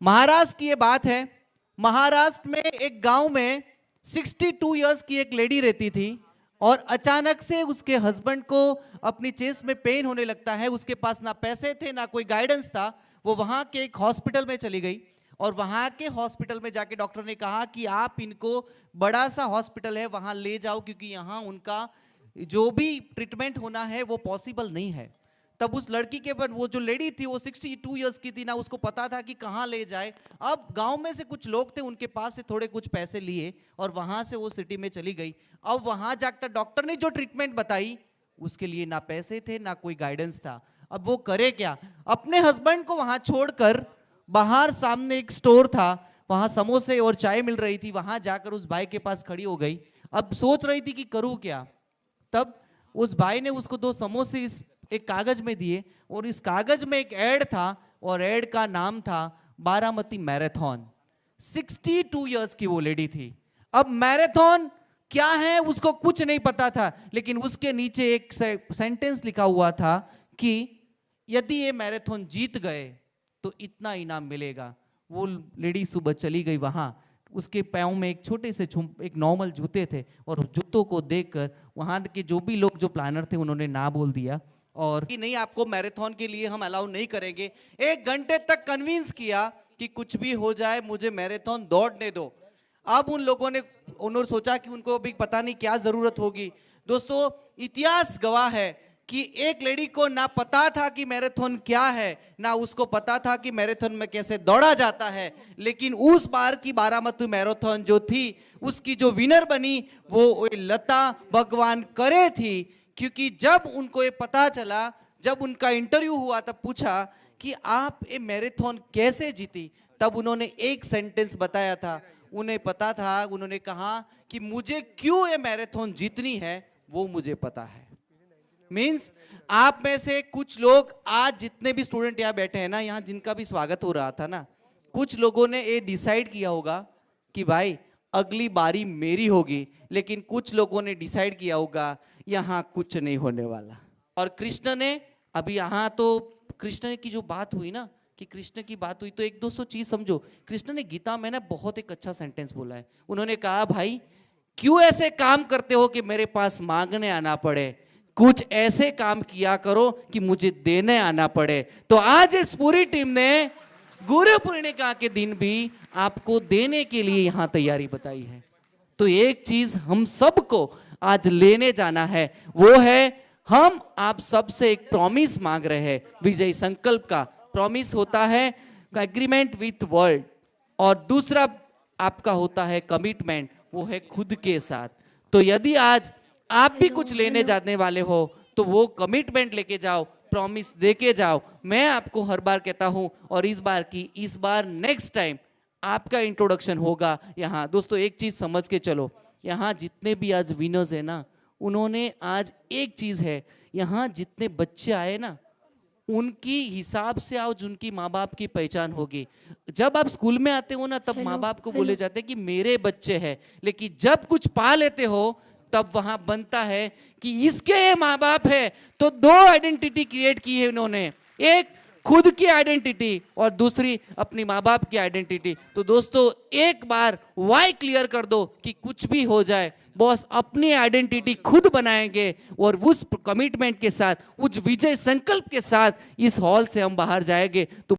महाराष्ट्र की ये बात है। महाराष्ट्र में एक गांव में 62 इयर्स की एक लेडी रहती थी और अचानक से उसके हस्बैंड को अपनी चेस्ट में पेन होने लगता है। उसके पास ना पैसे थे ना कोई गाइडेंस था। वो वहां के एक हॉस्पिटल में चली गई और वहां के हॉस्पिटल में जाके डॉक्टर ने कहा कि आप इनको बड़ा सा हॉस्पिटल है वहां ले जाओ, क्योंकि यहाँ उनका जो भी ट्रीटमेंट होना है वो पॉसिबल नहीं है। तब उस लड़की के पर वो जो लेडी थी वो 62 इयर्स की थी ना, उसको पता था कि कहाँ ले जाए। अब गांव में से कुछ लोग थे, उनके पास से थोड़े कुछ पैसे लिए और वहां से वो सिटी में चली गई। अब वहां जाकर डॉक्टर ने जो ट्रीटमेंट बताई उसके लिए ना पैसे थे ना कोई गाइडेंस था। अब वो करे क्या? अपने हस्बैंड को वहां छोड़कर बाहर सामने एक स्टोर था, वहां समोसे और चाय मिल रही थी, वहां जाकर उस भाई के पास खड़ी हो गई। अब सोच रही थी कि करूं क्या। तब उस भाई ने उसको 2 समोसे इस एक कागज में दिए और इस कागज में एक एड था और एड का नाम था बारामती मैराथन। 62 इयर्स की वो लेडी थी। अब मैराथन क्या है उसको कुछ नहीं पता था, लेकिन उसके नीचे एक सेंटेंस लिखा हुआ था कि यदि ये मैराथन जीत गए तो इतना इनाम मिलेगा। वो लेडी सुबह चली गई वहां। उसके पैरों में एक छोटे से एक नॉर्मल जूते थे और जूतों को देखकर वहां के जो भी लोग जो प्लानर थे उन्होंने ना बोल दिया और कि नहीं, आपको मैराथन के लिए हम अलाउ नहीं करेंगे। 1 घंटे तक कन्विंस किया कि कुछ भी हो जाए मुझे मैराथन दौड़ने दो। अब उन्होंने सोचा कि उनको अभी पता नहीं क्या जरूरत होगी। दोस्तों, इतिहास गवाह है कि एक लेडी को ना पता था कि मैराथन क्या है, ना उसको पता था कि मैराथन में कैसे दौड़ा जाता है, लेकिन उस बार की बारामती मैराथन जो थी उसकी जो विनर बनी वो लता भगवान करे थी। क्योंकि जब उनको ये पता चला, जब उनका इंटरव्यू हुआ तब पूछा कि आप ये मैराथन कैसे जीती, तब उन्होंने एक सेंटेंस बताया था। उन्हें पता था, उन्होंने कहा कि मुझे क्यों ये मैराथन जीतनी है वो मुझे पता है। मीन्स आप में से कुछ लोग आज जितने भी स्टूडेंट यहाँ बैठे हैं ना, यहाँ जिनका भी स्वागत हो रहा था ना, कुछ लोगों ने ये डिसाइड किया होगा कि भाई अगली बारी मेरी होगी, लेकिन कुछ लोगों ने डिसाइड किया होगा यहाँ कुछ नहीं होने वाला। और कृष्ण ने अभी यहाँ तो कृष्ण की जो बात हुई ना, कि कृष्ण की बात हुई तो एक दोस्तों चीज समझो, कृष्ण ने गीता में ना बहुत एक अच्छा सेंटेंस बोला है। उन्होंने कहा भाई क्यों ऐसे काम करते हो कि मेरे पास मांगने आना पड़े, कुछ ऐसे काम किया करो कि मुझे देने आना पड़े। तो आज इस पूरी टीम ने गुरु पूर्णिमा के दिन भी आपको देने के लिए यहां तैयारी बताई है। तो एक चीज हम सबको आज लेने जाना है, वो है हम आप सबसे एक प्रॉमिस मांग रहे हैं। विजय संकल्प का प्रॉमिस होता है एग्रीमेंट विथ वर्ल्ड, और दूसरा आपका होता है कमिटमेंट, वो है खुद के साथ। तो यदि आज आप भी कुछ लेने जाने वाले हो तो वो कमिटमेंट लेके जाओ, प्रॉमिस देके जाओ। मैं आपको हर बार कहता हूं और इस बार नेक्स्ट टाइम आपका इंट्रोडक्शन होगा यहाँ। दोस्तों एक चीज समझ के चलो, यहाँ जितने भी आज विनर्स है ना, उन्होंने आज एक चीज है, यहाँ जितने बच्चे आए ना उनकी हिसाब से आज उनकी माँ बाप की पहचान होगी। जब आप स्कूल में आते हो ना तब माँ बाप को बोले जाते हैं कि मेरे बच्चे हैं, लेकिन जब कुछ पा लेते हो तब वहां बनता है कि इसके ये माँ बाप है। तो 2 आइडेंटिटी क्रिएट की है इन्होंने, एक खुद की आइडेंटिटी और दूसरी अपनी माँ बाप की आइडेंटिटी। तो दोस्तों एक बार वाई क्लियर कर दो कि कुछ भी हो जाए बॉस अपनी आइडेंटिटी खुद बनाएंगे और उस कमिटमेंट के साथ, उस विजय संकल्प के साथ इस हॉल से हम बाहर जाएंगे। तो